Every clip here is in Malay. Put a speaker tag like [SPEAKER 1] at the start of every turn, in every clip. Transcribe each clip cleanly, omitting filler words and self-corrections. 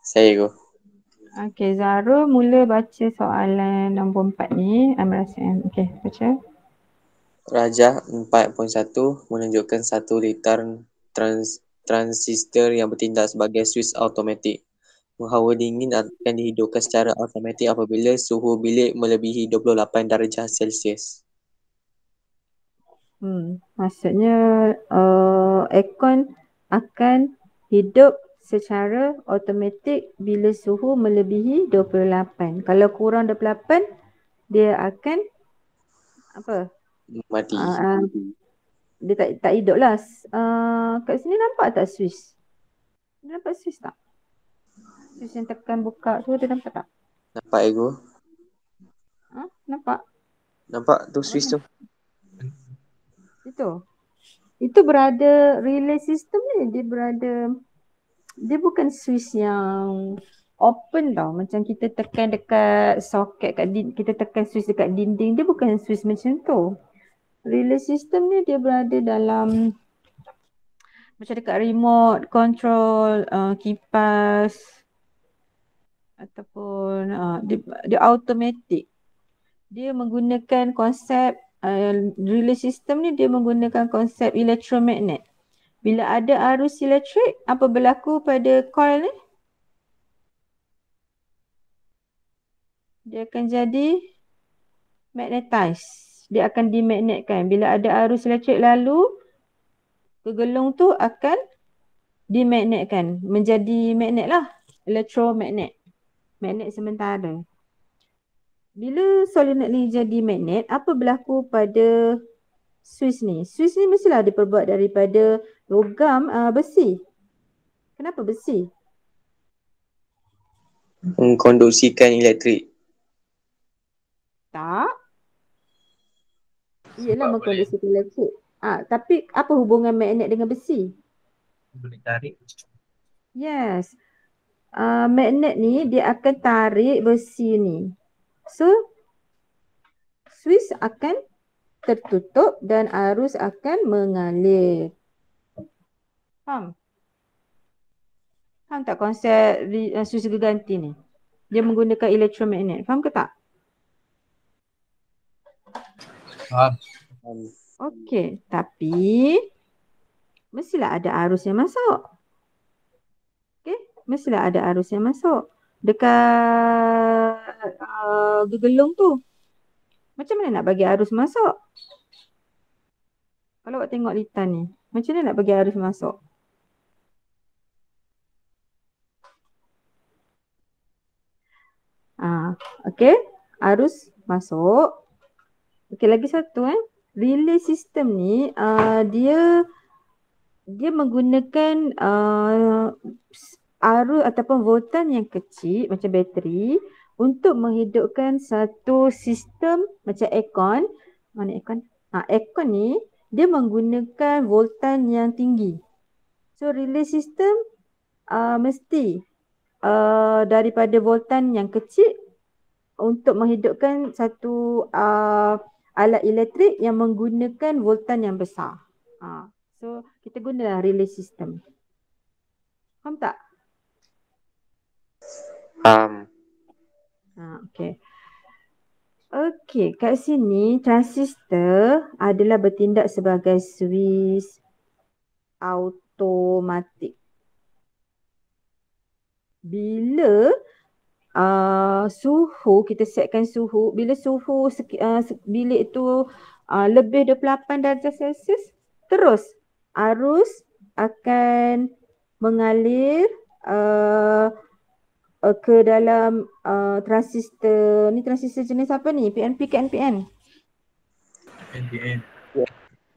[SPEAKER 1] Saya go.
[SPEAKER 2] Okey, Zara mula baca soalan nombor 4 ni. Amrasan. Okey, baca.
[SPEAKER 1] Rajah 4.1 menunjukkan 1 liter transistor yang bertindak sebagai suis automatik. Hawa dingin akan dihidupkan secara automatik apabila suhu bilik melebihi 28 darjah Celsius.
[SPEAKER 2] Maksudnya aircon akan hidup secara automatik bila suhu melebihi 28. Kalau kurang 28, dia akan apa?
[SPEAKER 1] Mati.
[SPEAKER 2] Dia tak hidup lah. Kat sini nampak tak Swiss? Dia nampak Swiss tak? Swiss yang tekan buka tu dia nampak tak?
[SPEAKER 1] Nampak ego?
[SPEAKER 2] Nampak?
[SPEAKER 1] Nampak tu suis tu?
[SPEAKER 2] Itu. Itu berada relay system ni. Dia bukan Swiss yang open tau. Macam kita tekan dekat soket kita tekan Swiss dekat dinding. Dia bukan Swiss macam tu. Relay system ni dia berada dalam macam dekat remote control, kipas ataupun dia automatic. Dia menggunakan konsep relay system ni, dia menggunakan konsep elektromagnet. Bila ada arus elektrik, apa berlaku pada coil ni? Dia akan jadi magnetize. Dia akan dimagnetkan. Bila ada arus elektrik lalu, kegelung tu akan dimagnetkan. Menjadi magnet lah. Elektromagnet. Magnet sementara. Bila solenoid ni jadi magnet, apa berlaku pada Swiss ni? Swiss ni mestilah diperbuat daripada logam besi. Kenapa besi?
[SPEAKER 1] Mengkonduksikan elektrik.
[SPEAKER 2] Tak. Iyalah mengkonduksikan elektrik. Tapi apa hubungan magnet dengan besi?
[SPEAKER 3] Boleh tarik.
[SPEAKER 2] Yes. Magnet ni dia akan tarik besi ni. So, Swiss akan tertutup dan arus akan mengalir. Faham? Faham tak konsep Swiss geganti ni? Dia menggunakan elektromagnet. Faham ke tak?
[SPEAKER 3] Faham.
[SPEAKER 2] Okey, tapi mestilah ada arus yang masuk. Okey, mestilah ada arus yang masuk. Dekat gegelung tu. Macam mana nak bagi arus masuk? Kalau awak tengok litan ni, macam mana nak bagi arus masuk? Okey, arus masuk. Okey, lagi satu relay system ni dia menggunakan arus ataupun voltan yang kecil macam bateri untuk menghidupkan satu sistem macam aircon. Mana aircon? Aircon ni dia menggunakan voltan yang tinggi. So relay system mesti daripada voltan yang kecil untuk menghidupkan satu alat elektrik yang menggunakan voltan yang besar. So kita gunalah relay system. Faham tak? Okey. Okey, kat sini transistor adalah bertindak sebagai suis automatik. Bila suhu, kita setkan suhu, bila suhu bilik tu lebih 28 darjah Celsius, terus arus akan mengalir ke dalam transistor. Ni transistor jenis apa ni? PNP ke NPN?
[SPEAKER 3] NPN.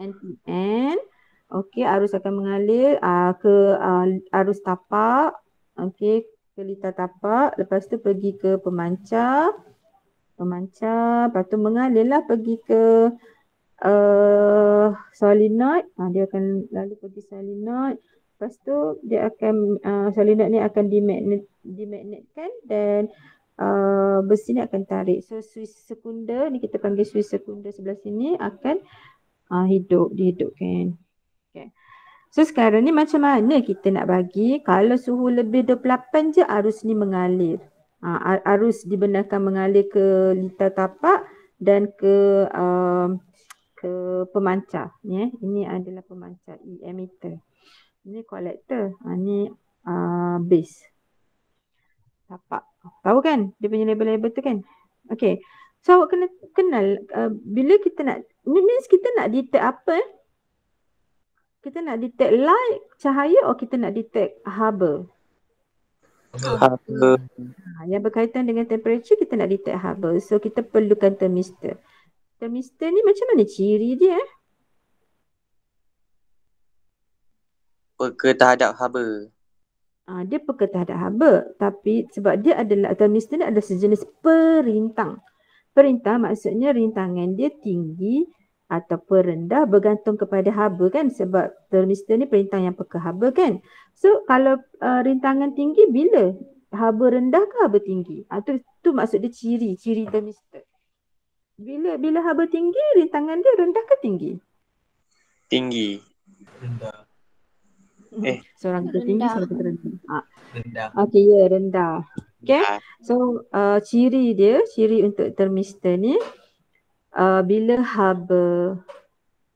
[SPEAKER 2] NPN. Okey, arus akan mengalir ke arus tapak. Okey, ke litar tapak. Lepas tu pergi ke pemancar. Lepas tu mengalirlah pergi ke solenoid. Dia akan lalu pergi solenoid. Lepas tu dia akan solenoid ni akan dimagnetkan dan besi ni akan tarik. So suis sekunder ni kita panggil suis sekunder sebelah sini akan dihidupkan. Okay. So sekarang ni macam mana kita nak bagi kalau suhu lebih 28 je arus ni mengalir. Arus dibenarkan mengalir ke litar tapak dan ke pemancar. Ya. Ini adalah pemancar, emitter. Ini collector, ni base. Tapak. Tahu kan dia punya label-label tu kan? Okay. So awak kena kenal bila kita nak, means kita nak detect apa Kita nak detect light, cahaya atau kita nak detect haba?
[SPEAKER 1] Haba.
[SPEAKER 2] Yang berkaitan dengan temperature kita nak detect haba. So kita perlukan thermistor. Thermistor ni macam mana ciri dia?
[SPEAKER 1] Peka terhadap haba.
[SPEAKER 2] Dia peka terhadap haba. Tapi sebab dia adalah, thermistor ni adalah sejenis perintang. Perintang maksudnya rintangan dia tinggi ataupun rendah bergantung kepada haba kan, sebab thermistor ni perintang yang peka haba kan. So kalau rintangan tinggi bila haba rendah ke haba tinggi? Tu maksud dia ciri thermistor. Bila haba tinggi, rintangan dia rendah ke tinggi?
[SPEAKER 1] Tinggi.
[SPEAKER 3] Rendah.
[SPEAKER 2] Seorang kata tinggi, seorang kata rendah.
[SPEAKER 3] Rendah.
[SPEAKER 2] Okey, ya, rendah. Okay. So ciri untuk thermistor ni bila haba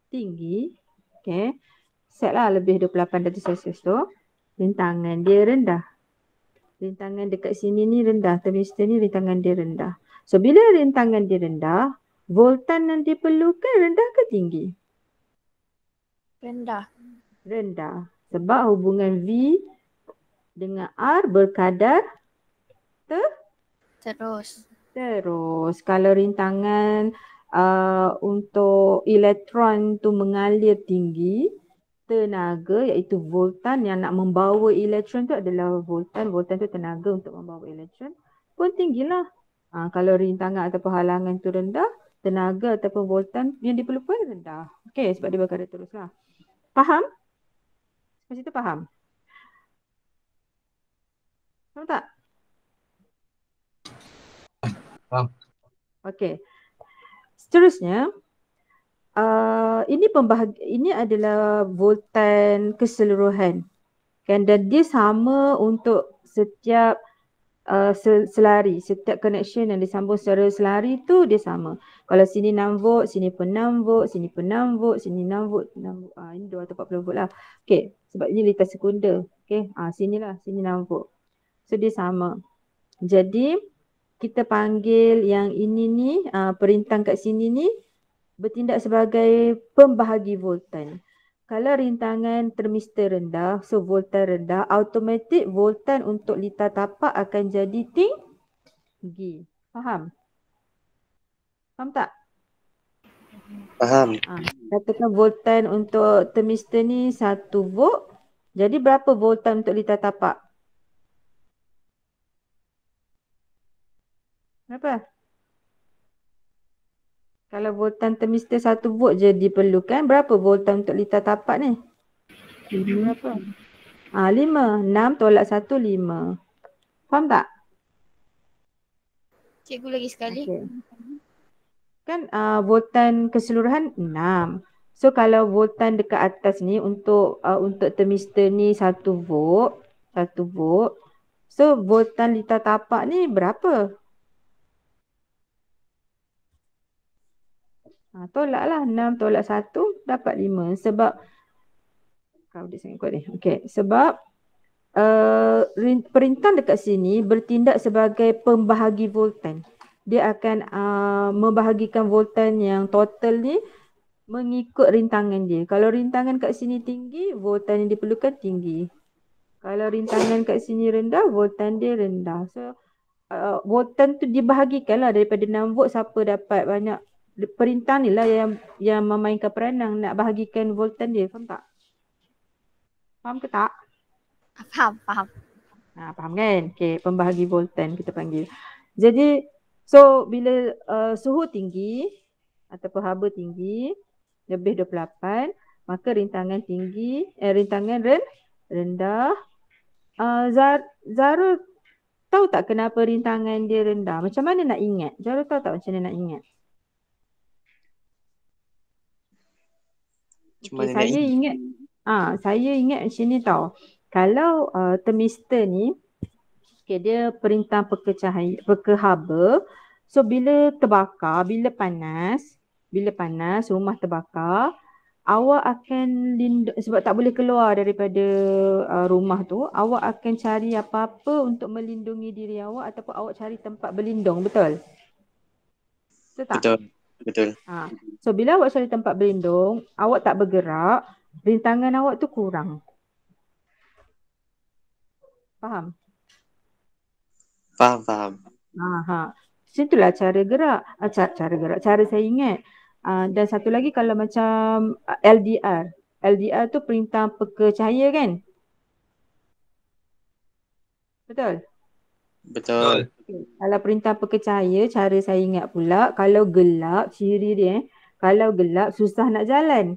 [SPEAKER 2] tinggi, okay, set lah lebih 28 darjah Celsius tu, rintangan dia rendah. Rintangan dekat sini ni rendah, thermistor ni rintangan dia rendah. So bila rintangan dia rendah, voltan yang diperlukan rendah ke tinggi?
[SPEAKER 4] Rendah.
[SPEAKER 2] Rendah. Sebab hubungan V dengan R berkadar
[SPEAKER 4] Terus.
[SPEAKER 2] Kalau rintangan untuk elektron tu mengalir tinggi, tenaga iaitu voltan yang nak membawa elektron tu adalah voltan tu tenaga untuk membawa elektron pun tinggilah. Kalau rintangan ataupun halangan tu rendah, tenaga ataupun voltan yang diperlukan rendah. Okey, sebab dia berkadar teruslah. Faham? Sampai situ faham? Faham tak?
[SPEAKER 3] Faham.
[SPEAKER 2] Okey. Seterusnya, ini adalah voltan keseluruhan. Kan, dan dia sama untuk setiap selari, setiap connection yang disambung secara selari tu dia sama. Kalau sini 6 volt, sini pun 6 volt, sini pun 6 volt, sini 6 volt, 6 volt. Ini 240 volt lah. Okey, sebab ini litar sekunder. Okey, sinilah, sini 6 volt. So dia sama. Jadi kita panggil yang ini ni, perintang kat sini ni bertindak sebagai pembahagi voltan. Kalau rintangan thermistor rendah, so voltan rendah, automatik voltan untuk litar tapak akan jadi tinggi. Faham? Faham tak?
[SPEAKER 1] Faham.
[SPEAKER 2] Katakan voltan untuk thermistor ni 1 volt. Jadi berapa voltan untuk litar tapak? Berapa? Kalau voltan thermistor 1 volt je diperlukan, berapa voltan untuk litar tapak ni? Berapa? 5. 6 tolak 1, 5. Faham tak?
[SPEAKER 4] Cikgu lagi sekali.
[SPEAKER 2] Okay. Kan voltan keseluruhan 6. So kalau voltan dekat atas ni untuk thermistor ni 1 volt. So voltan litar tapak ni berapa? Tolaklah 6 tolak 1 dapat 5. Sebab dia sangat kuat ni. Okey, sebab perintang dekat sini bertindak sebagai pembahagi voltan. Dia akan membahagikan voltan yang total ni mengikut rintangan dia. Kalau rintangan kat sini tinggi, voltan yang diperlukan tinggi. Kalau rintangan kat sini rendah, voltan dia rendah. So voltan tu dibahagikan lah daripada 6 volt, siapa dapat banyak. Perintang ni lah yang memainkan peranan nak bahagikan voltan dia. Faham tak? Faham ke tak?
[SPEAKER 4] Faham.
[SPEAKER 2] Faham kan? Okay, pembahagi voltan kita panggil. Jadi, so bila suhu tinggi ataupun haba tinggi, lebih 28, maka rintangan tinggi, rintangan rendah. Zarul tahu tak kenapa rintangan dia rendah? Macam mana nak ingat? Zarul tahu tak macam mana nak ingat? Okay, saya ingat Saya ingat macam ni tau. Kalau thermistor ni, dia perintah pekehaba. So bila terbakar, bila panas rumah terbakar, awak akan sebab tak boleh keluar daripada rumah tu, awak akan cari apa-apa untuk melindungi diri awak ataupun awak cari tempat berlindung, betul? Betul tak?
[SPEAKER 1] Betul.
[SPEAKER 2] So bila awak cari tempat berlindung, awak tak bergerak, rintangan awak tu kurang. Faham?
[SPEAKER 1] Faham.
[SPEAKER 2] Situlah cara gerak. Cara saya ingat. Dan satu lagi kalau macam LDR. LDR tu perintah peka cahaya kan? Betul?
[SPEAKER 1] Betul.
[SPEAKER 2] Kalau perintah peka cahaya, cara saya ingat pula, kalau gelap, ciri dia, kalau gelap susah nak jalan.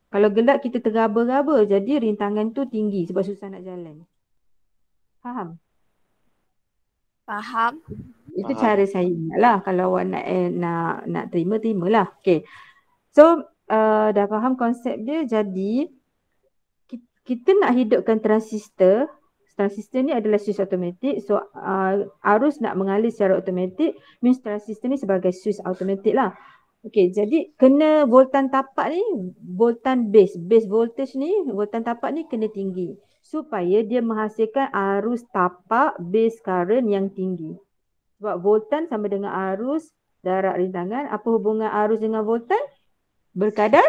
[SPEAKER 2] Kalau gelap kita tergaba-gaba, jadi rintangan tu tinggi sebab susah nak jalan. Faham?
[SPEAKER 4] Faham.
[SPEAKER 2] Itu
[SPEAKER 1] Faham.
[SPEAKER 2] cara saya ingat lah. Kalau awak nak terimalah. Okay. So, dah faham konsep dia. Jadi, kita nak hidupkan transistor. Transistor ni adalah switch automatik. So, arus nak mengalir secara automatik. Means transistor ni sebagai switch automatik lah. Okay, jadi kena voltan tapak ni, voltan base voltage ni, voltan tapak ni kena tinggi. Supaya dia menghasilkan arus tapak base current yang tinggi. Sebab voltan sama dengan arus darab rintangan. Apa hubungan arus dengan voltan? Berkadar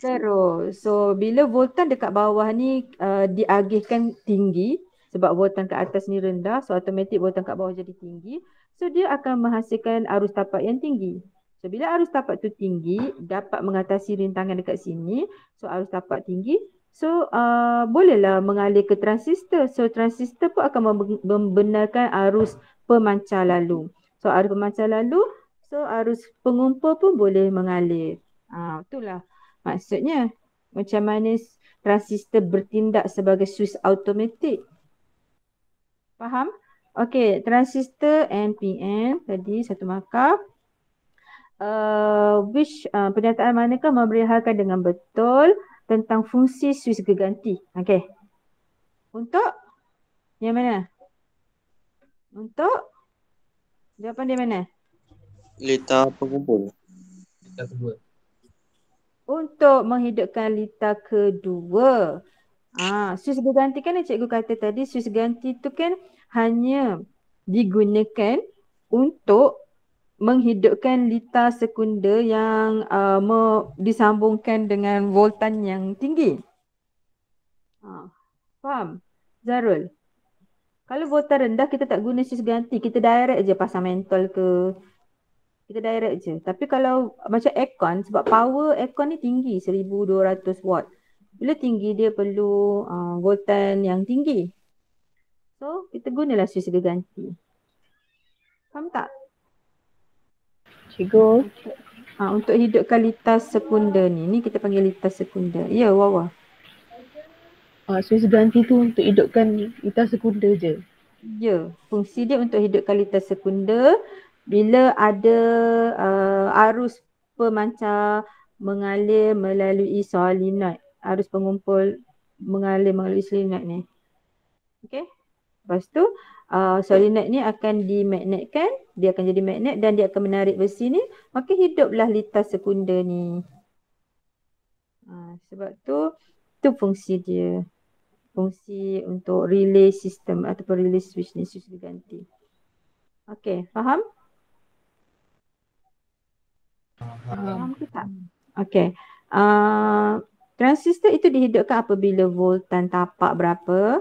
[SPEAKER 2] terus. So bila voltan dekat bawah ni diagihkan tinggi, sebab voltan kat atas ni rendah, so automatik voltan kat bawah jadi tinggi. So dia akan menghasilkan arus tapak yang tinggi. So bila arus tapak tu tinggi, dapat mengatasi rintangan dekat sini. So arus tapak tinggi, so bolehlah mengalir ke transistor. So transistor pun akan membenarkan arus pemancar lalu. So arus pemancar lalu, so arus pengumpul pun boleh mengalir. Itulah maksudnya. Macam mana transistor bertindak sebagai switch automatik. Faham? Okey, transistor NPN tadi satu markah. Pernyataan manakah memberihalkan dengan betul tentang fungsi switch geganti? Okey. Untuk yang mana? Untuk jawapan dia mana?
[SPEAKER 1] Litar pengumpul.
[SPEAKER 3] Kita kedua.
[SPEAKER 2] Untuk menghidupkan litar kedua. Switch geganti kan yang cikgu kata tadi, switch geganti tu kan hanya digunakan untuk menghidupkan litar sekunder yang disambungkan dengan voltan yang tinggi. Faham? Zarul? Kalau voltan rendah kita tak guna switch geganti, kita direct je pasang mentol ke. Kita direct je. Tapi kalau macam aircon, sebab power aircon ni tinggi 1200 watt. Bila tinggi dia perlu voltan yang tinggi. So kita gunalah switch geganti. Faham tak?
[SPEAKER 5] Cikgu.
[SPEAKER 2] Untuk hidupkan litar sekunder ni kita panggil litar sekunder. Ya, Wawa.
[SPEAKER 5] Switch ganti tu untuk hidupkan litar sekunder je.
[SPEAKER 2] Ya, fungsi dia untuk hidupkan litar sekunder bila ada arus pemancar mengalir melalui solenoid. Arus pengumpul mengalir melalui solenoid ni. Okey. Lepas tu solenoid ni akan dimagnetkan, dia akan jadi magnet dan dia akan menarik besi ni, maka hiduplah litar sekunder ni. Sebab tu fungsi dia. Fungsi untuk relay system ataupun relay switch ni, switch diganti. Okey, faham? Faham ke tak? Okey. Transistor itu dihidupkan apabila voltan tapak berapa?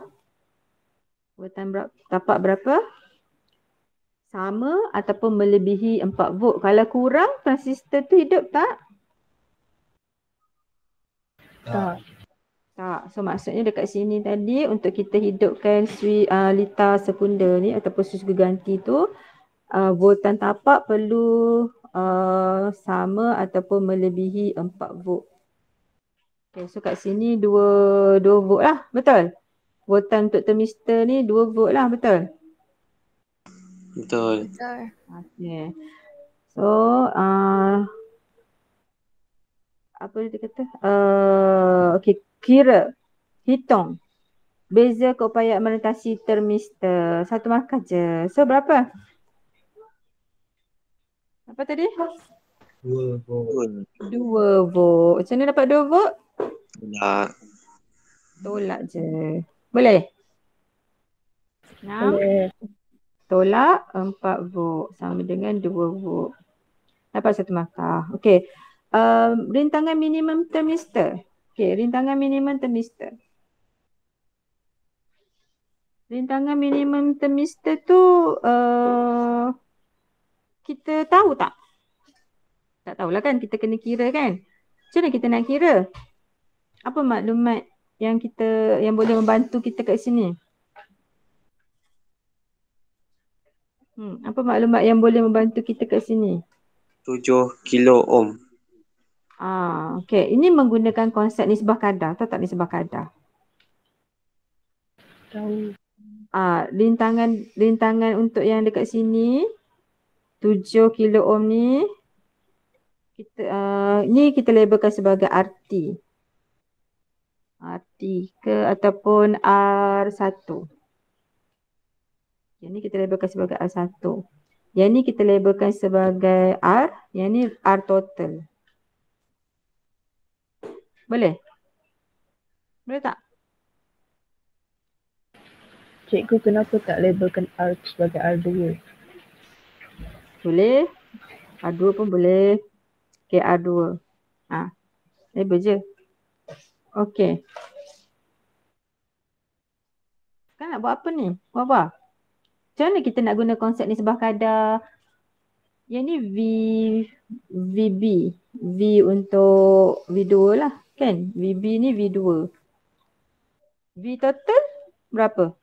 [SPEAKER 2] Tapak berapa? Sama ataupun melebihi 4 volt. Kalau kurang, transistor tu hidup tak?
[SPEAKER 5] Tak.
[SPEAKER 2] So maksudnya dekat sini tadi untuk kita hidupkan litar sekunder ni ataupun switch geganti tu, voltan tapak perlu sama ataupun melebihi 4 volt. Okay, so kat sini 2 volt lah, betul? Voltan untuk thermistor ni 2 volt lah, betul?
[SPEAKER 1] Betul.
[SPEAKER 2] Okay. So apa dia kata? Okey, hitung. Beza keupayaan melintasi termistor. Satu markah je. So berapa? Apa tadi?
[SPEAKER 3] 2 volt.
[SPEAKER 2] 2 volt. Macam mana dapat 2 volt?
[SPEAKER 1] Tolak.
[SPEAKER 2] Tolak je. Boleh? 6
[SPEAKER 5] Boleh.
[SPEAKER 2] tolak 4 volt sama dengan 2 volt. Dapat satu markah. Okey. Rintangan minimum termistor. Okey, rintangan minimum termistor. Rintangan minimum termistor tu kita tahu tak? Tak tahulah kan, kita kena kira kan. Macam mana kita nak kira? Apa maklumat yang boleh membantu kita kat sini? Apa maklumat yang boleh membantu kita kat sini?
[SPEAKER 1] 7 kilo ohm.
[SPEAKER 2] Okey. Ini menggunakan konsep nisbah kadar. Tahu tak nisbah kadar?
[SPEAKER 5] Tahu.
[SPEAKER 2] Rintangan untuk yang dekat sini 7 kilo ohm ni kita labelkan sebagai RT. RT ke ataupun R1. Yang ni kita labelkan sebagai R1. Yang ni kita labelkan sebagai R. Yang ni R total. Boleh? Boleh tak?
[SPEAKER 5] Cikgu kenapa tak labelkan R sebagai R2?
[SPEAKER 2] Boleh. R2 pun boleh. Okay, R2. Label je. Okay. Sekarang nak buat apa ni? Buat apa? Macam mana kita nak guna konsep nisbah kadar? Yang ni VB. V untuk V2 lah. Kan? VB ni V2. V total berapa?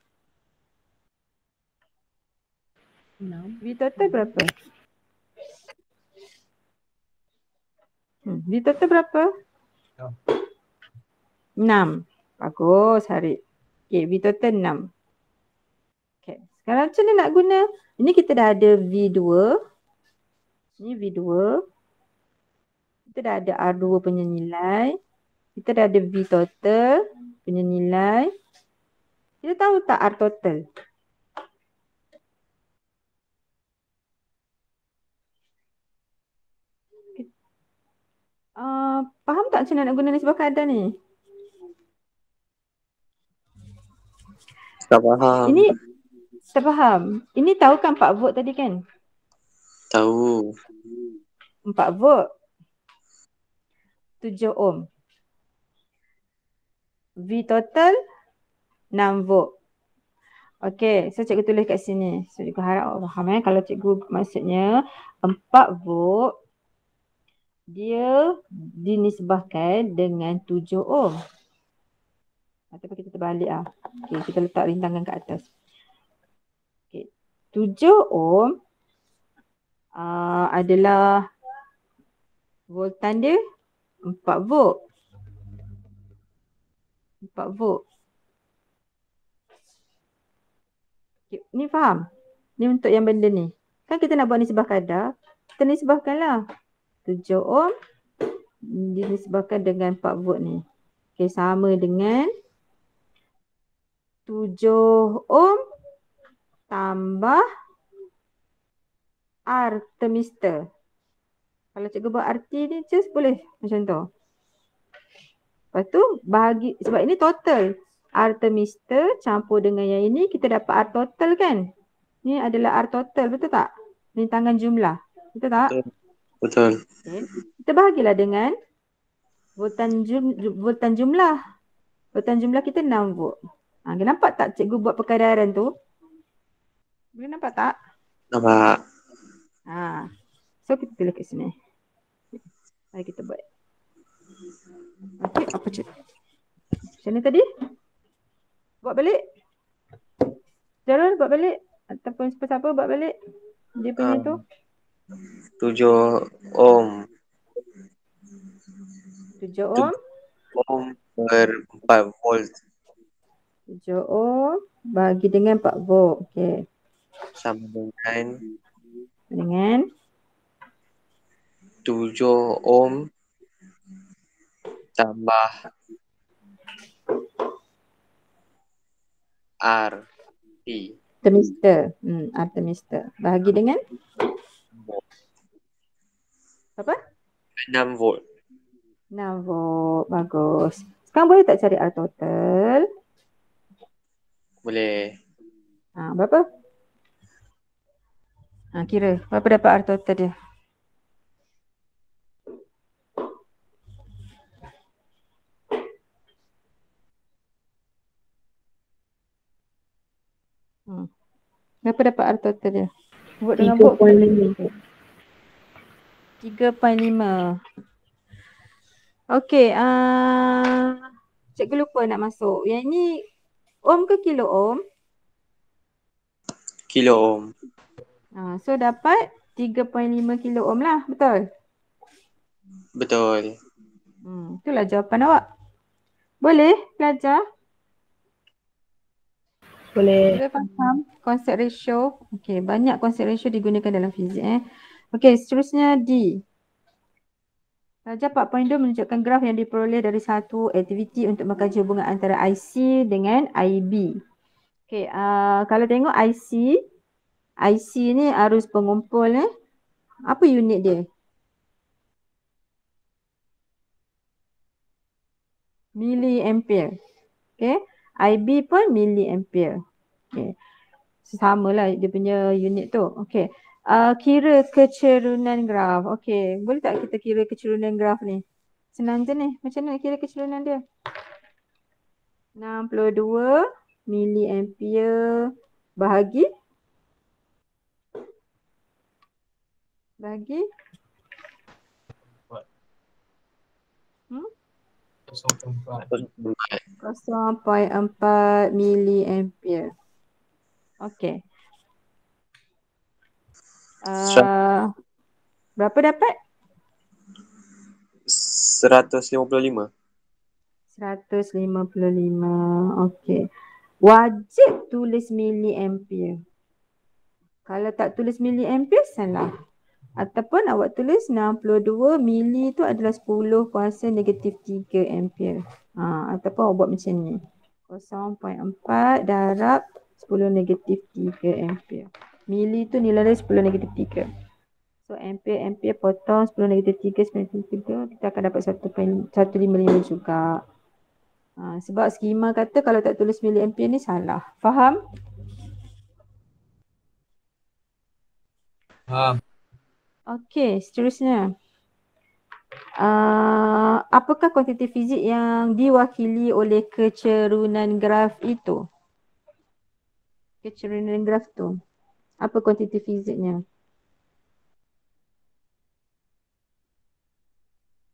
[SPEAKER 5] 6.
[SPEAKER 2] V total berapa? V total berapa? 6. Bagus, Harid. Okay, V total 6. Okay. Sekarang macam mana nak guna? Ini kita dah ada V2. Ini V2. Kita dah ada R2 punya nilai. Kita dah ada V total punya nilai. Kita tahu tak R total? Faham tak macam mana nak guna nisbah kadar ni?
[SPEAKER 1] Tak faham.
[SPEAKER 2] Ini tak faham. Ini tahu kan 4 volt tadi kan?
[SPEAKER 1] Tahu.
[SPEAKER 2] 4 volt. 7 ohm. V total 6 volt. Okey, so cikgu tulis kat sini. So cikgu harap awak faham kalau cikgu maksudnya 4 volt dia dinisbahkan dengan 7 ohm. Ataupun kita terbalik lah. Okey, kita letak rintangan kat atas. Okey, 7 ohm adalah voltan dia 4 volt. 4 volt. Okay, ni faham? Ni untuk yang benda ni. Kan kita nak buat nisbah kadar. Kita nisbahkanlah. 7 ohm dinisbahkan dengan 4 volt ni. Okay, sama dengan 7 ohm tambah R termistor. Kalau cikgu buat RT ni just boleh macam tu. Lepas tu bahagi, sebab ini total. R termistor campur dengan yang ini kita dapat R total kan? Ni adalah R total, betul tak? Rintangan jumlah. Betul tak?
[SPEAKER 1] Betul.
[SPEAKER 2] Okay. Kita bahagilah dengan voltan jumlah. Voltan jumlah kita 6 volt. Nampak tak cikgu buat perkadaran tu? Boleh nampak tak?
[SPEAKER 1] Nampak.
[SPEAKER 2] So kita tulis kat sini. Mari kita buat. Okey, apa cikgu? Macam ni tadi? Buat balik? Jarul buat balik? Ataupun siapa-siapa buat balik? Dia punya tu?
[SPEAKER 1] 7 ohm.
[SPEAKER 2] 7 ohm.
[SPEAKER 1] Ohm per 4 volt.
[SPEAKER 2] 7 ohm bagi dengan 4 volt. Okey.
[SPEAKER 1] Sama
[SPEAKER 2] dengan
[SPEAKER 1] 7 ohm tambah R T
[SPEAKER 2] Artemistor. Artemistor. Bahagi dengan apa?
[SPEAKER 1] 6 volt.
[SPEAKER 2] 6 volt. Bagus. Sekarang boleh tak cari R total?
[SPEAKER 1] Boleh.
[SPEAKER 2] Berapa? Kira. Berapa dapat R total dia? Berapa dapat R total dia? Buat dengan volt kita boleh
[SPEAKER 5] 3.5.
[SPEAKER 2] 3.5. Okey, cikgu lupa nak masuk. Yang ni ohm ke kilo ohm?
[SPEAKER 1] Kilo ohm.
[SPEAKER 2] So dapat 3.5 kilo ohm lah, betul?
[SPEAKER 1] Betul.
[SPEAKER 2] Itulah jawapan awak. Boleh belajar?
[SPEAKER 5] Boleh.
[SPEAKER 2] Boleh faham konsep ratio? Okey, banyak konsep ratio digunakan dalam fizik. Okey, seterusnya D. Darjah 4.2 menunjukkan graf yang diperoleh dari satu aktiviti untuk mengkaji hubungan antara IC dengan IB. Okey, kalau tengok IC ni arus pengumpul apa unit dia? Miliampere. Okey, IB pun miliampere. Okey. Samalah dia punya unit tu. Okey. Kira kecerunan graf. Okey, boleh tak kita kira kecerunan graf ni? Senang je ni. Macam mana nak kira kecerunan dia? 62 miliampere bahagi
[SPEAKER 3] 4.
[SPEAKER 2] 0.4 miliampere. Okey. Berapa dapat?
[SPEAKER 1] 155.
[SPEAKER 2] 155. Okey. Wajib tulis miliampere. Kalau tak tulis miliampere salah. Ataupun awak tulis 62 mili tu adalah 10 kuasa negatif 3 ampere. Ataupun awak buat macam ni. 0.4 darab 10 negatif 3 ampere. Mili tu nilai dia 10 negatif 3. So ampere potong 10 negatif 3, 10 negatif 3. Kita akan dapat 155 juga. Sebab skema kata kalau tak tulis miliampere ni salah. Faham? Okey, seterusnya. Apakah kuantiti fizik yang diwakili oleh kecerunan graf itu? Kecerunan graf tu. Apa kuantiti fiziknya?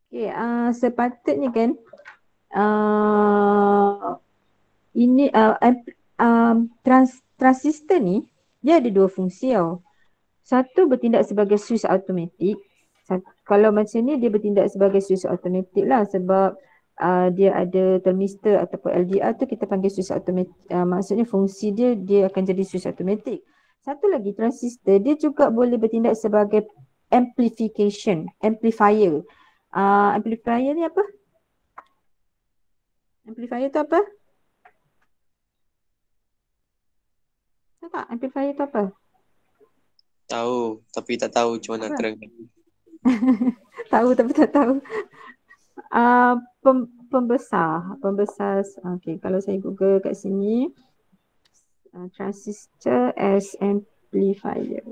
[SPEAKER 2] Okey, sepatutnya kan ini transistor ni dia ada dua fungsi tau. Satu bertindak sebagai switch automatik. Kalau macam ni dia bertindak sebagai switch automatik lah sebab dia ada thermistor ataupun LDR tu kita panggil switch automatik. Maksudnya fungsi dia akan jadi switch automatik. Satu lagi transistor dia juga boleh bertindak sebagai amplifier. Amplifier ni apa? Amplifier tu apa? Tahu tak amplifier tu apa?
[SPEAKER 1] Tahu, tapi tak tahu macam mana terangkan.
[SPEAKER 2] Tahu tapi tak tahu. Pembesar. Okey, kalau saya Google kat sini transistor as amplifier.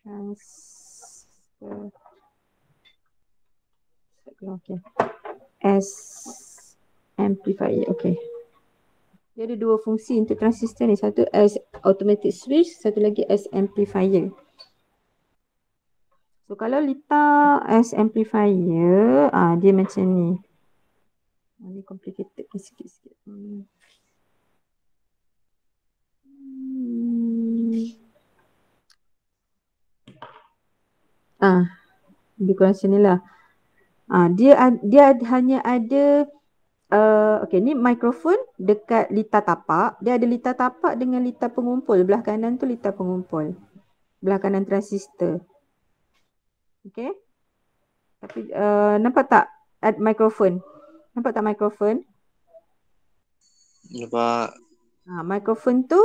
[SPEAKER 2] Transistor. Okey. As amplifier. Okey. Dia ada dua fungsi untuk transistor ni. Satu as automatic switch, satu lagi as amplifier. So kalau letak as amplifier, dia macam ni. Ni complicated sikit-sikit. Lebih kurang macam ni lah. Dia hanya ada okey, ni mikrofon dekat litar tapak. Dia ada litar tapak dengan litar pengumpul. Belah kanan tu litar pengumpul. Belah kanan transistor. Okey. Tapi nampak tak mikrofon? Nampak tak mikrofon?
[SPEAKER 1] Nampak.
[SPEAKER 2] Mikrofon tu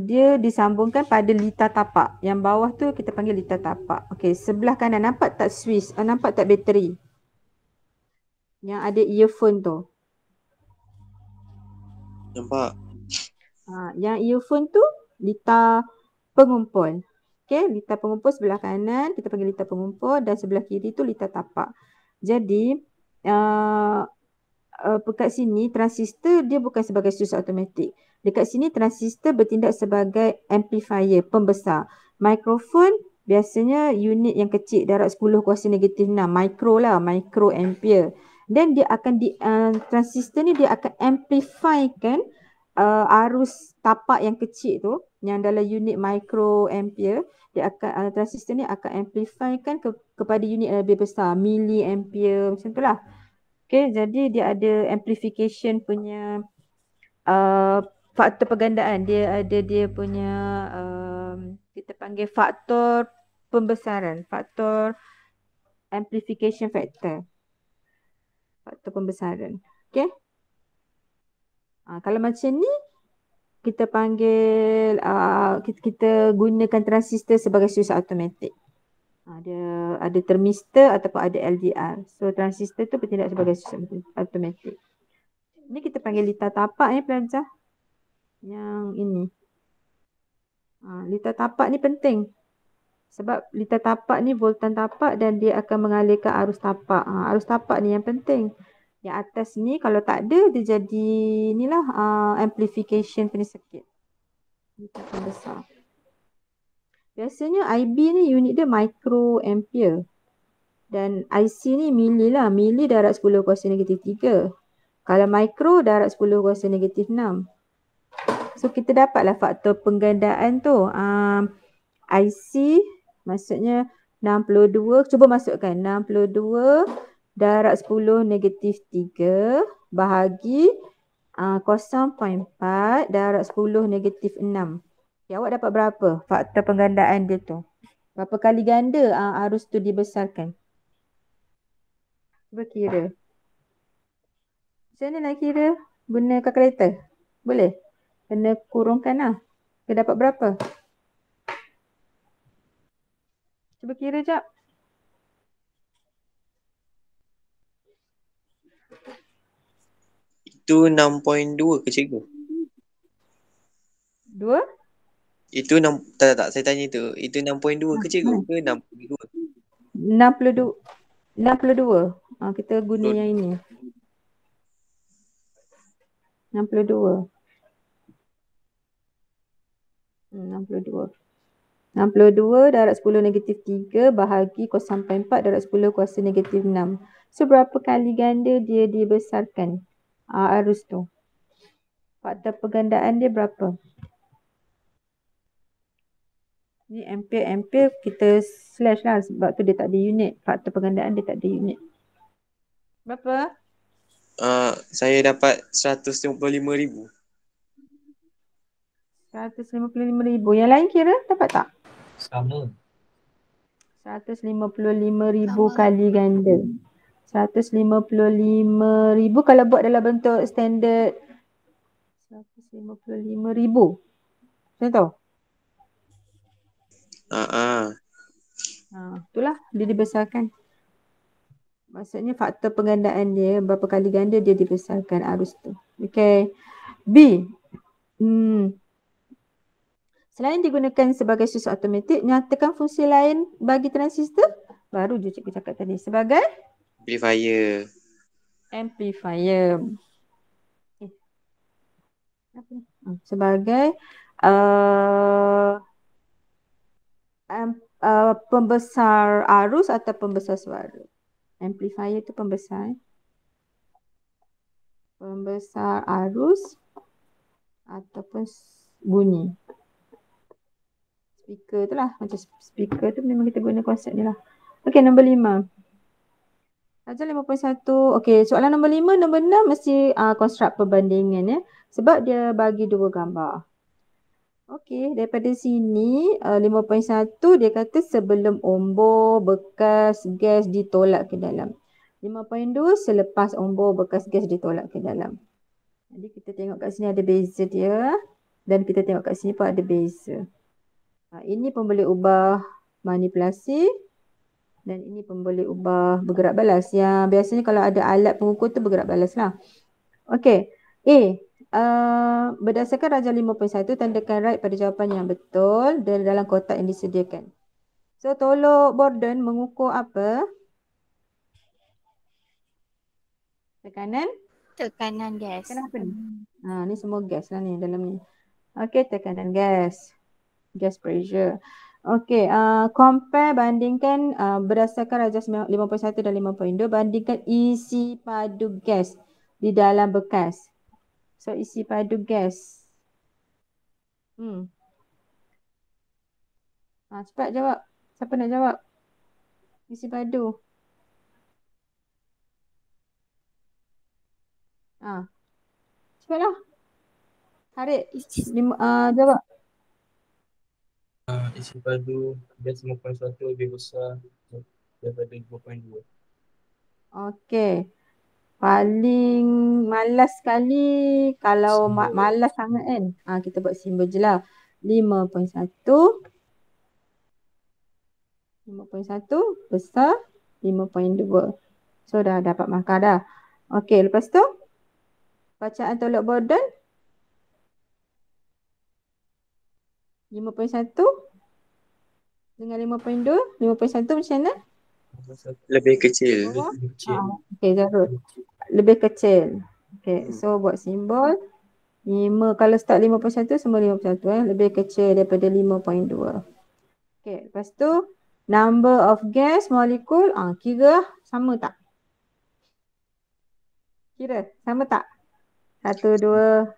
[SPEAKER 2] dia disambungkan pada litar tapak. Yang bawah tu kita panggil litar tapak. Okey, sebelah kanan nampak tak switch? Nampak tak bateri? Yang ada earphone tu.
[SPEAKER 1] Nampak.
[SPEAKER 2] Yang earphone tu litar pengumpul. Okey, litar pengumpul sebelah kanan kita panggil litar pengumpul dan sebelah kiri tu litar tapak. Jadi dekat sini transistor dia bukan sebagai switch automatik. Dekat sini transistor bertindak sebagai amplifier, pembesar. Mikrofon biasanya unit yang kecil, darab 10 kuasa negatif 6, mikro lah, mikro ampere. Dan dia akan transistor ni dia akan amplifykan arus tapak yang kecil tu, yang dalam unit mikro ampere, dia akan transistor ni akan amplifykan kepada unit yang lebih besar, milli ampere macam tu lah. Okay, jadi dia ada amplification punya faktor pergandaan. Dia ada dia punya kita panggil faktor pembesaran, faktor amplification factor. Faktor pembesaran. Okay. Kalau macam ni kita panggil kita gunakan transistor sebagai switch automatik. Ada termistor ataupun ada LDR. So transistor tu bertindak sebagai switch automatik. Ni kita panggil litar tapak ni pelajar. Yang ini. Litar tapak ni penting. Sebab litar tapak ni voltan tapak dan dia akan mengalirkan arus tapak. Arus tapak ni yang penting. Yang atas ni kalau tak ada dia jadi inilah amplification punya circuit. Litar besar. Biasanya IB ni unit dia micro ampere. Dan IC ni milli lah. Milli darab 10 kuasa negatif 3. Kalau mikro darab 10 kuasa negatif 6. So kita dapatlah faktor penggandaan tu. IC maksudnya 62. Cuba masukkan 62 darab 10 negatif 3 bahagi 0.4 darab 10 negatif 6. Okay, awak dapat berapa faktor penggandaan dia tu? Berapa kali ganda arus tu dibesarkan? Cuba kira. Macam mana nak kira? Guna kalkulator? Boleh? Kena kurungkan lah. Kita dapat berapa? Cuba kira jap.
[SPEAKER 1] Itu 6.2 ke cikgu?
[SPEAKER 2] 2?
[SPEAKER 1] Itu tak saya tanya tu. Itu 6.2 ke cikgu ke 62?
[SPEAKER 2] 62. 62. Kita guna yang ini. 62. 62. 62 darab 10 negatif 3 bahagi 0.4 darab 10 kuasa negatif 6. So, berapa kali ganda dia dibesarkan arus tu? Faktor penggandaan dia berapa? Ni ampere kita slash lah sebab tu dia tak ada unit. Faktor penggandaan dia tak ada unit. Berapa?
[SPEAKER 1] Saya dapat 155,000.
[SPEAKER 2] 155,000. Yang lain kira dapat tak?
[SPEAKER 3] Sama.
[SPEAKER 2] 155,000 kali ganda. 155,000 kalau buat dalam bentuk standard 155,000. Macam tu? Itulah dia dibesarkan. Maksudnya faktor penggandaan dia berapa kali ganda dia dibesarkan arus tu. Okay. B. Selain digunakan sebagai switch automatik, nyatakan fungsi lain bagi transistor. Baru je cikgu cakap tadi. Sebagai? Amplifier. Sebagai pembesar arus atau pembesar suara. Amplifier tu pembesar. Pembesar arus ataupun bunyi. Speaker tu lah. Macam speaker tu memang kita guna konsep ni lah. Okey, nombor 5. Ajar 5.1. Okey, soalan nombor 5, nombor 6 mesti construct perbandingan ya. Sebab dia bagi dua gambar. Okey, daripada sini 5.1 dia kata sebelum ombor bekas gas ditolak ke dalam. 5.2 selepas ombor bekas gas ditolak ke dalam. Jadi kita tengok kat sini ada beza dia dan kita tengok kat sini pun ada beza. Ini pun boleh ubah manipulasi dan ini pun boleh ubah bergerak balas. Yang biasanya kalau ada alat pengukur tu bergerak balas lah. Okey. Berdasarkan rajah 5.1 tandakan right pada jawapan yang betul dan dalam kotak yang disediakan. So tolok Borden mengukur apa? Tekanan?
[SPEAKER 4] Tekanan gas.
[SPEAKER 2] Kenapa ni? Ni semua gas lah ni dalam ni. Okey, tekanan gas. Gas pressure. Okey, compare bandingkan berdasarkan rajah 5.1 dan 5.2 bandingkan isi padu gas di dalam bekas. So isi padu gas. Cepat jawab. Siapa nak jawab? Isi padu. Cepatlah. Harik. Jawab.
[SPEAKER 3] Isi padu gas 5.1 lebih besar daripada 2.2.
[SPEAKER 2] Okey. Paling malas sekali kalau malas sangat kan. Kita buat simbol je lah. 5.1 besar 5.2. So dah dapat markah dah. Okey, lepas tu bacaan tolok Borden 5.1 dengan 5.2. 5.1 macam mana?
[SPEAKER 1] Lebih kecil.
[SPEAKER 2] Okey, Zarul. Lebih kecil. Okey, so buat simbol 5, kalau start 5.1 semua 5.1 lebih kecil daripada 5.2. Okey, lepas tu number of gas molekul kira sama tak? Kira sama tak? 1, 2,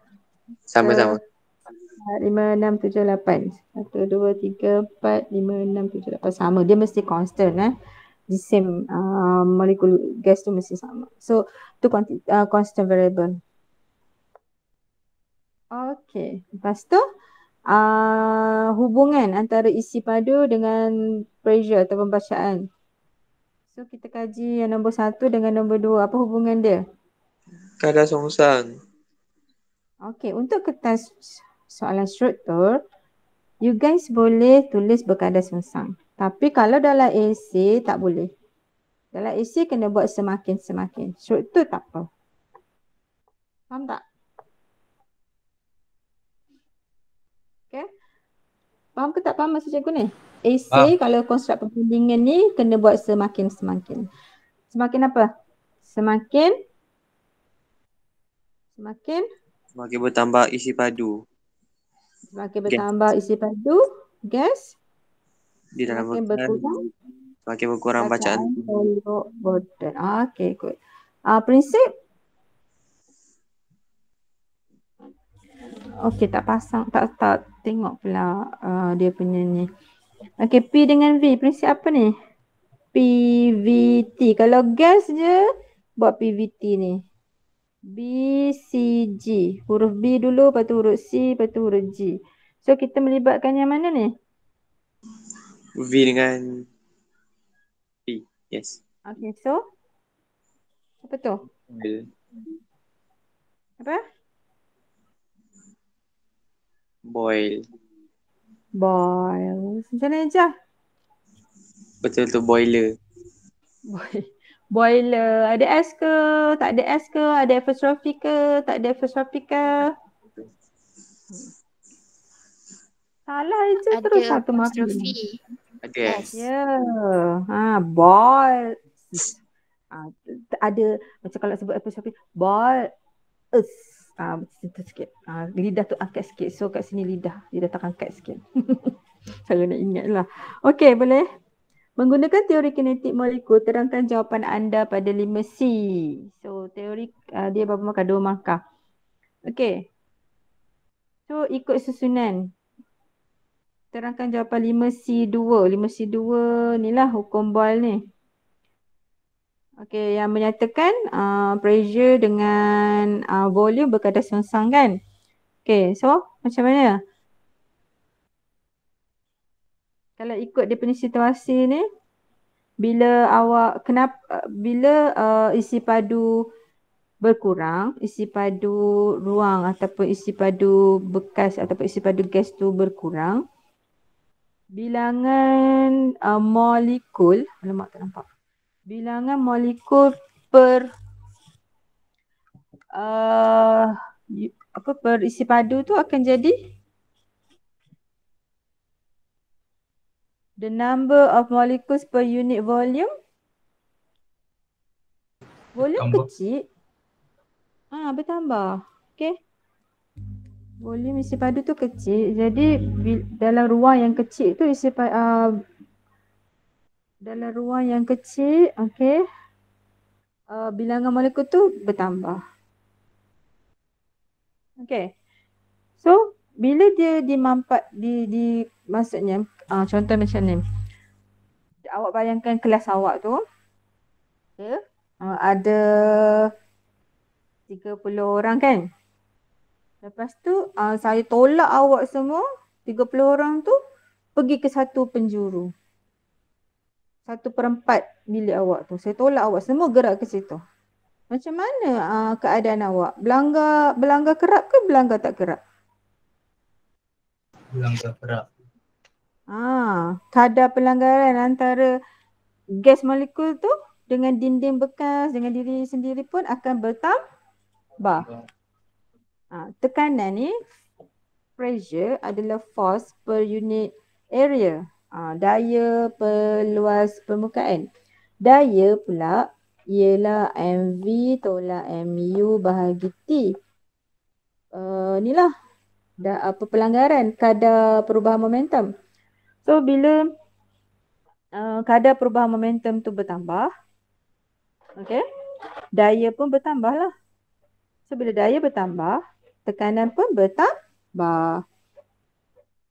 [SPEAKER 1] Sama-sama.
[SPEAKER 2] 5, 6, 7, 8. 1, 2, 3, 4, 5, 6, 7, 8. Sama. Dia mesti constant the same molekul gas tu mesti sama. So tu constant variable. Okey. Lepas tu hubungan antara isi padu dengan pressure atau pembacaan. So kita kaji yang nombor 1 dengan nombor 2. Apa hubungan dia?
[SPEAKER 1] Kadar songsang.
[SPEAKER 2] Okey, untuk kertas soalan struktur, you guys boleh tulis berkadar songsang. Tapi kalau dalam esei tak boleh. Dalam esei kena buat semakin-semakin. Struktur tak apa. Faham tak? Okay. Faham ke tak faham maksud cikgu ni? Esei kalau konstruk perbandingan ni kena buat semakin-semakin. Semakin apa? Semakin
[SPEAKER 1] bertambah isi padu.
[SPEAKER 2] Semakin bertambah isi padu gas.
[SPEAKER 1] Di dalam
[SPEAKER 2] semakin berkurang.
[SPEAKER 1] Semakin berkurang bacaan.
[SPEAKER 2] Tolok Borden. Okay, good. Prinsip. Okay, tak pasang, tak tengok pula dia punya ni. Okay, P dengan V. Prinsip apa ni? PVT. Kalau gas je, buat PVT ni. B, C, G. Huruf B dulu, lepas tu huruf C, lepas tu huruf G. So, kita melibatkan yang mana ni?
[SPEAKER 1] V dengan P. Yes.
[SPEAKER 2] Okay, so. Apa tu? Apa?
[SPEAKER 1] Boil.
[SPEAKER 2] Macam mana je?
[SPEAKER 1] Betul tu boiler.
[SPEAKER 2] Boiler. Ada S ke? Tak ada S ke? Ada apostrophe ke? Tak ada apostrophe ke? Salah je terus satu markah.
[SPEAKER 1] Ada S.
[SPEAKER 2] Ya. Boil. Ada macam kalau sebut apostrophe boil. Macam sikit. Lidah tu angkat sikit. So kat sini lidah terangkat sikit. Cara nak ingat lah. Okey, boleh. Menggunakan teori kinetik molekul, terangkan jawapan anda pada 5C. So, teori dia berapa markah? 2 markah. Okey. So, ikut susunan. Terangkan jawapan 5C2. 5C2 ni lah hukum Boyle ni. Okey, yang menyatakan pressure dengan volume berkadar songsang kan? Okey, so macam mana? Kalau ikut dia punya situasi ni, bila awak bila isi padu berkurang, isi padu ruang ataupun isi padu bekas ataupun isi padu gas tu berkurang, bilangan molekul, alamak tak nampak. Bilangan molekul per per isi padu tu akan jadi the number of molecules per unit volume. Volume
[SPEAKER 3] Tambah.
[SPEAKER 2] kecil. Bertambah. Okay. Volume isi padu tu kecil. Jadi dalam ruang yang kecil tu dalam ruang yang kecil, okay, bilangan molekul tu bertambah. Okay. So, bila dia maksudnya, contoh macam ni. Awak bayangkan kelas awak tu, okay, ada 30 orang kan. Lepas tu, saya tolak awak semua, 30 orang tu, pergi ke satu penjuru. 1/4 bilik awak tu. Saya tolak awak semua gerak ke situ. Macam mana keadaan awak? Belanggar kerap ke belanggar tak kerap?
[SPEAKER 3] Belanggar kerap.
[SPEAKER 2] Kadar pelanggaran antara gas molekul tu dengan dinding bekas, dengan diri sendiri pun akan bertambah. Tekanan ni, pressure adalah force per unit area. Daya per luas permukaan. Daya pula ialah MV tolak MU bahagi T. Inilah pelanggaran kadar perubahan momentum. So, bila kadar perubahan momentum tu bertambah, okay, daya pun bertambah lah. So, bila daya bertambah, tekanan pun bertambah.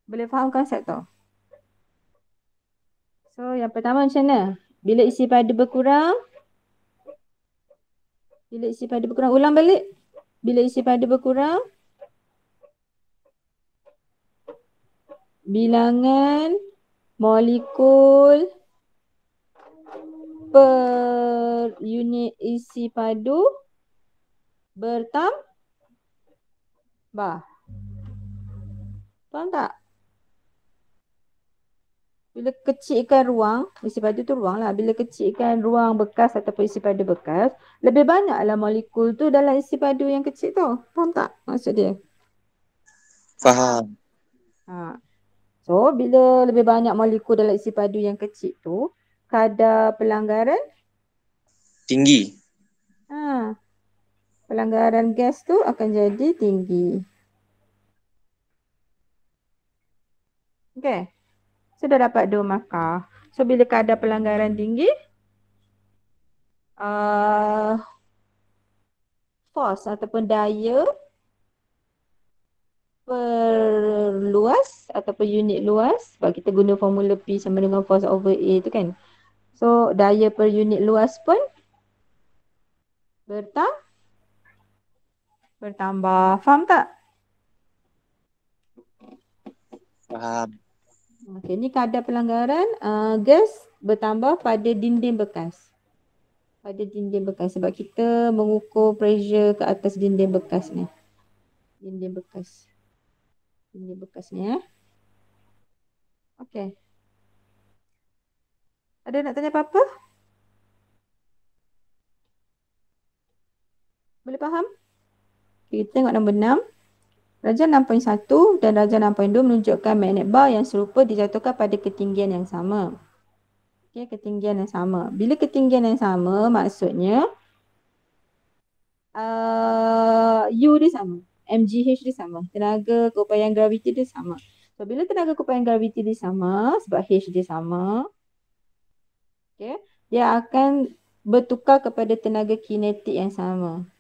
[SPEAKER 2] Boleh faham konsep tu? So, yang pertama macam mana? Bila isi padu berkurang, ulang balik. Bila isi padu berkurang, bilangan molekul per unit isi padu bertambah. Faham tak? Bila kecilkan ruang, isi padu tu ruang lah. Bila kecilkan ruang bekas ataupun isi padu bekas, lebih banyaklah molekul tu dalam isi padu yang kecil tu. Faham tak maksud dia?
[SPEAKER 1] Faham.
[SPEAKER 2] So, bila lebih banyak molekul dalam isi padu yang kecil tu, kadar pelanggaran
[SPEAKER 1] Tinggi.
[SPEAKER 2] Pelanggaran gas tu akan jadi tinggi. Okay. So, dah dapat 2 markah. So, bila kadar pelanggaran tinggi, force ataupun daya per luas ataupun unit luas, sebab kita guna formula P sama dengan force over A tu kan. So, daya per unit luas pun bertambah. Faham tak?
[SPEAKER 1] Faham.
[SPEAKER 2] Okey, ni kadar pelanggaran gas bertambah pada dinding bekas. Sebab kita mengukur pressure ke atas dinding bekas ni. Dinding bekas ni . Okey. Ada nak tanya apa-apa? Boleh faham? Kita tengok nombor 6. Darjah 6.1 dan darjah 6.2 menunjukkan magnet bar yang serupa dijatuhkan pada ketinggian yang sama. Okey, ketinggian yang sama. Bila ketinggian yang sama, maksudnya U dia sama. MGH dia sama. Tenaga keupayaan graviti dia sama. So, bila tenaga keupayaan graviti dia sama, sebab H dia sama, okay, dia akan bertukar kepada tenaga kinetik yang sama.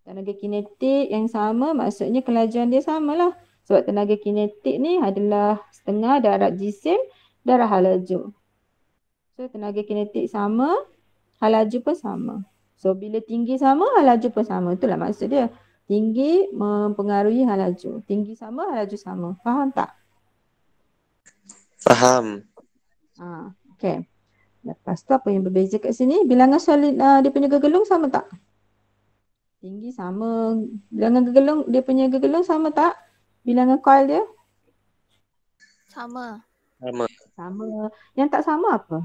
[SPEAKER 2] Tenaga kinetik yang sama maksudnya kelajuan dia samalah. Sebab tenaga kinetik ni adalah setengah darab jisim darab hal laju. So, tenaga kinetik sama, hal laju pun sama. So, bila tinggi sama, hal laju pun sama. Itulah maksud dia. Tinggi mempengaruhi hal laju. Tinggi sama, hal laju sama. Faham tak?
[SPEAKER 1] Faham.
[SPEAKER 2] Okay. Lepas tu apa yang berbeza kat sini? Bilangan solid dia punya gegelung sama tak? Tinggi sama. Bilangan gegelung, dia punya gegelung sama tak? Bilangan coil dia?
[SPEAKER 4] Sama.
[SPEAKER 1] Sama.
[SPEAKER 2] Sama. Yang tak sama apa?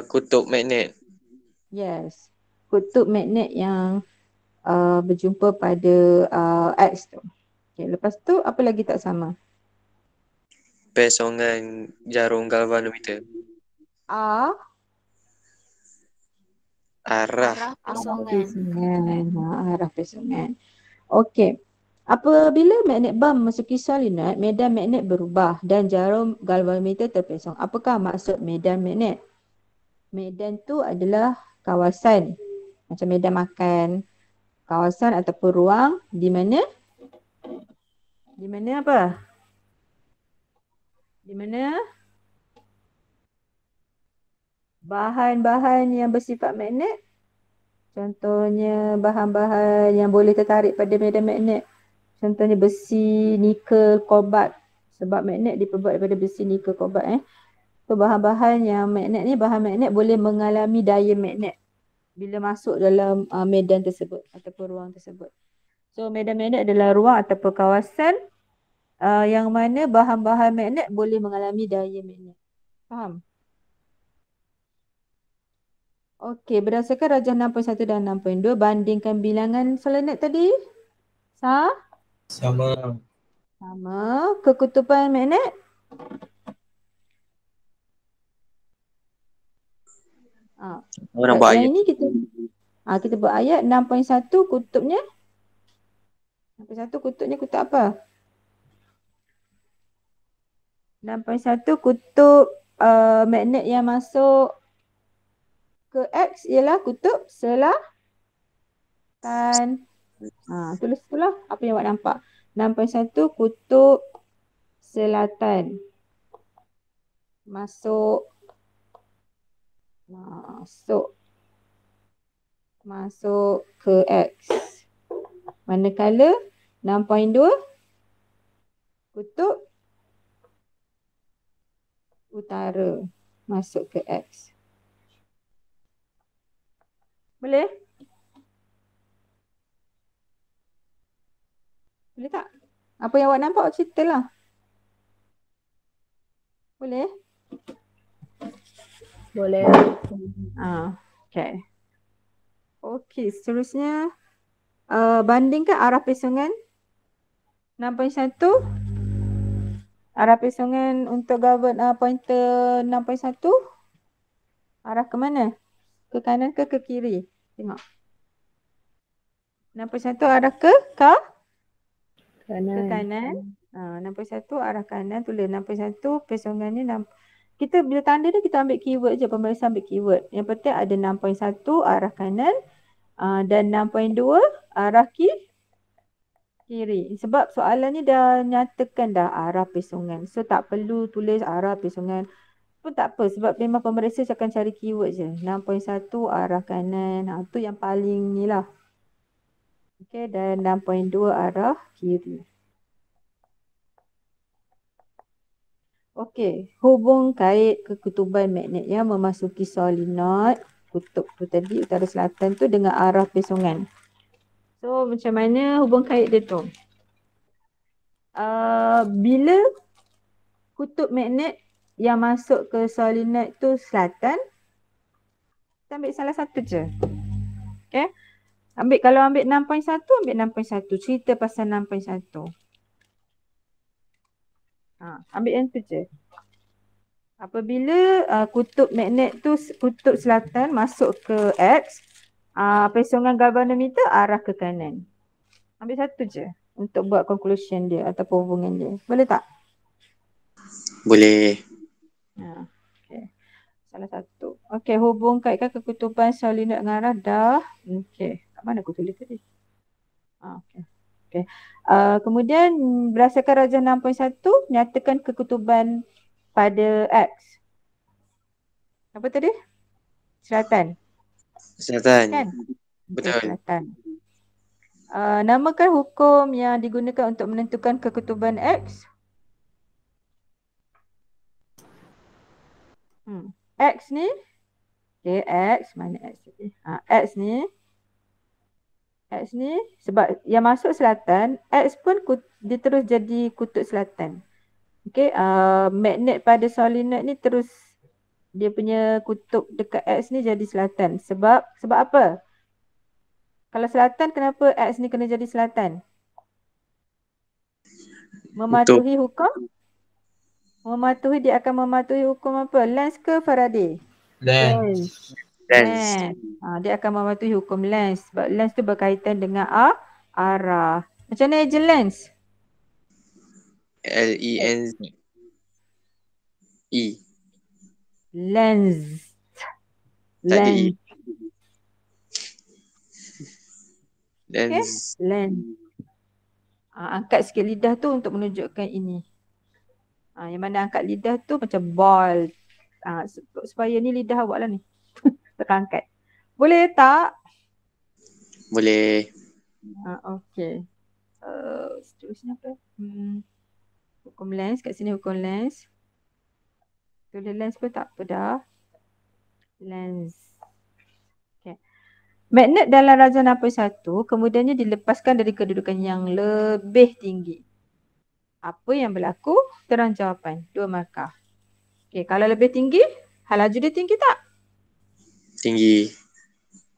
[SPEAKER 1] Kutub magnet.
[SPEAKER 2] Yes. Kutub magnet yang berjumpa pada X tu. Okay, lepas tu apa lagi tak sama?
[SPEAKER 1] Pesongan jarum galvanometer.
[SPEAKER 2] A
[SPEAKER 1] Arah.
[SPEAKER 4] Arah
[SPEAKER 2] arah
[SPEAKER 4] pesongan.
[SPEAKER 2] pesungan. Arah pesungan. Okey. Apabila magnet bam memasuki solenoid, medan magnet berubah dan jarum galvanometer terpesong. Apakah maksud medan magnet? Medan tu adalah kawasan macam medan makan, kawasan ataupun ruang di mana apa? Di mana bahan-bahan yang bersifat magnet, contohnya bahan-bahan yang boleh tertarik pada medan magnet. Contohnya besi, nikel, kobalt. Sebab magnet diperbuat daripada besi, nikel, kobalt. So bahan-bahan yang magnet ni, bahan magnet boleh mengalami daya magnet bila masuk dalam medan tersebut ataupun ruang tersebut. So medan magnet adalah ruang ataupun kawasan yang mana bahan-bahan magnet boleh mengalami daya magnet. Faham? Okey, berdasarkan rajah 6.1 dan 6.2, bandingkan bilangan solenoid tadi.
[SPEAKER 3] Sama.
[SPEAKER 2] Sama. Kekutuban magnet.
[SPEAKER 1] Orang buat
[SPEAKER 2] Yang
[SPEAKER 1] ayat.
[SPEAKER 2] ini kita buat ayat 6.1 kutubnya. 6.1 kutubnya kutub apa? 6.1 kutub magnet yang masuk ke X ialah kutub selatan. Tulis pula apa yang awak nampak. 6.1 kutub selatan. Masuk ke X. Manakala 6.2 kutub utara masuk ke X. Boleh? Boleh tak? Apa yang awak nampak awak ceritalah. Boleh?
[SPEAKER 5] Boleh.
[SPEAKER 2] Okay. Okey, seterusnya bandingkan arah pesongan 6.1. Arah pesongan untuk galvan pointer 6.1 arah ke mana? Ke kanan ke kiri? Tengok. 6.1 arah ke kanan. 6.1 arah kanan. Tulis 6.1 pesongannya kita bila tanda ni kita ambil keyword je. Pemeriksa ambil keyword. Yang penting ada 6.1 arah kanan dan 6.2 arah kiri. Sebab soalan ni dah nyatakan dah arah pesongan. So tak perlu tulis arah pesongan pun tak apa. Sebab memang pemeriksa akan cari keyword je. 6.1 arah kanan. Tu yang paling ni lah. Okay, dan 6.2 arah kiri. Okey, hubung kait kekutuban magnet yang memasuki solenoid kutub tu tadi utara selatan tu dengan arah pesongan. So macam mana hubung kait dia tu? Bila kutub magnet yang masuk ke solenoid tu selatan, kita ambil salah satu je. Okay. Kalau ambil 6.1, ambil 6.1. Cerita pasal 6.1. Ambil yang tu je. Apabila kutub magnet tu kutub selatan masuk ke X, pesongan galvanometer arah ke kanan. Ambil satu je untuk buat conclusion dia ataupun hubungan dia. Boleh tak?
[SPEAKER 1] Boleh.
[SPEAKER 2] Okay. Salah satu. Okay, hubung kaitkan kekutuban solenoid dengan arah dah. Okay. Kat mana aku tulis tadi? Okay. Kemudian berdasarkan rajah 6.1 nyatakan kekutuban pada X. Apa tadi? Selatan. Kan?
[SPEAKER 1] Betul.
[SPEAKER 2] Selatan. Namakan hukum yang digunakan untuk menentukan kekutuban X. X ni, okay, X, mana X tadi? X ni sebab yang masuk selatan, X pun dia terus jadi kutub selatan. Okay, magnet pada solenoid ni terus dia punya kutub dekat X ni jadi selatan. Sebab apa? Kalau selatan, kenapa X ni kena jadi selatan? Mematuhi hukum? Dia akan mematuhi hukum apa? Lens ke Faraday?
[SPEAKER 3] Lens.
[SPEAKER 2] Lens. Dia akan mematuhi hukum lens. Sebab lens tu berkaitan dengan arah. Macam mana agent lens?
[SPEAKER 1] L-E-N-Z. E.
[SPEAKER 2] Lens.
[SPEAKER 1] Tak ada E.
[SPEAKER 2] Lens.
[SPEAKER 1] Lens.
[SPEAKER 2] Lens. Angkat sikit lidah tu untuk menunjukkan ini. Yang mana angkat lidah tu macam ball. Supaya ni lidah awak lah ni. Tekan angkat. Boleh tak?
[SPEAKER 1] Boleh.
[SPEAKER 2] Okay. Seterusnya apa? Hukum lens. Kat sini hukum lens. Tulis lens pun tak apa dah. Lens. Okay. Magnet dalam raja 61 kemudiannya dilepaskan dari kedudukan yang lebih tinggi. Apa yang berlaku? Terang jawapan. 2 markah. Okay, kalau lebih tinggi, hal laju dia tinggi tak?
[SPEAKER 1] Tinggi.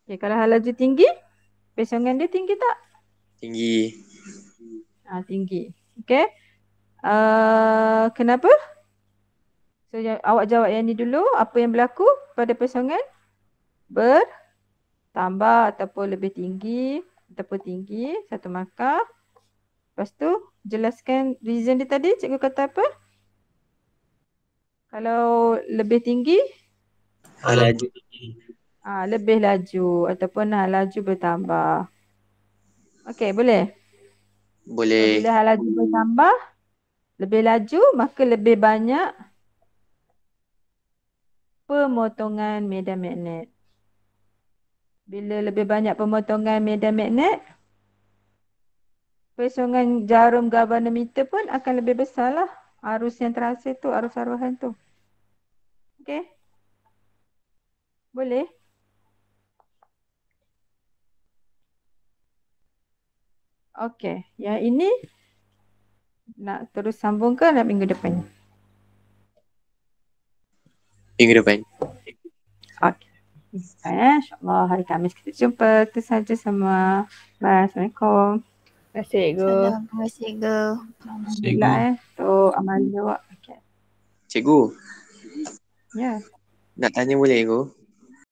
[SPEAKER 2] Okay, kalau hal laju tinggi, pesongan dia tinggi tak?
[SPEAKER 1] Tinggi.
[SPEAKER 2] Tinggi. Okay. Kenapa? So, awak jawab yang ni dulu. Apa yang berlaku pada pesongan? Bertambah ataupun lebih tinggi. Ataupun tinggi. 1 markah. Lepas tu, jelaskan reason dia tadi. Cikgu kata apa? Kalau lebih tinggi?
[SPEAKER 3] Laju.
[SPEAKER 2] Lebih laju ataupun laju bertambah. Okey, boleh?
[SPEAKER 1] Boleh.
[SPEAKER 2] So, bila hal laju bertambah, lebih laju, maka lebih banyak pemotongan medan magnet. Bila lebih banyak pemotongan medan magnet, pesongan jarum galvanometer pun akan lebih besar lah. Arus yang terhasil tu, arus aruhan tu. Okey? Boleh? Okey, yang ini nak terus sambung ke nak minggu depan?
[SPEAKER 1] Minggu depan.
[SPEAKER 2] Okey. InsyaAllah hari Khamis kita jumpa. Itu saja semua. Bye. Assalamualaikum.
[SPEAKER 5] Terima kasih, Cikgu.
[SPEAKER 4] Terima kasih, Cikgu.
[SPEAKER 2] Alhamdulillah tu amal awak. Okay.
[SPEAKER 1] Cikgu,
[SPEAKER 2] Ya.
[SPEAKER 1] nak tanya boleh, Cikgu?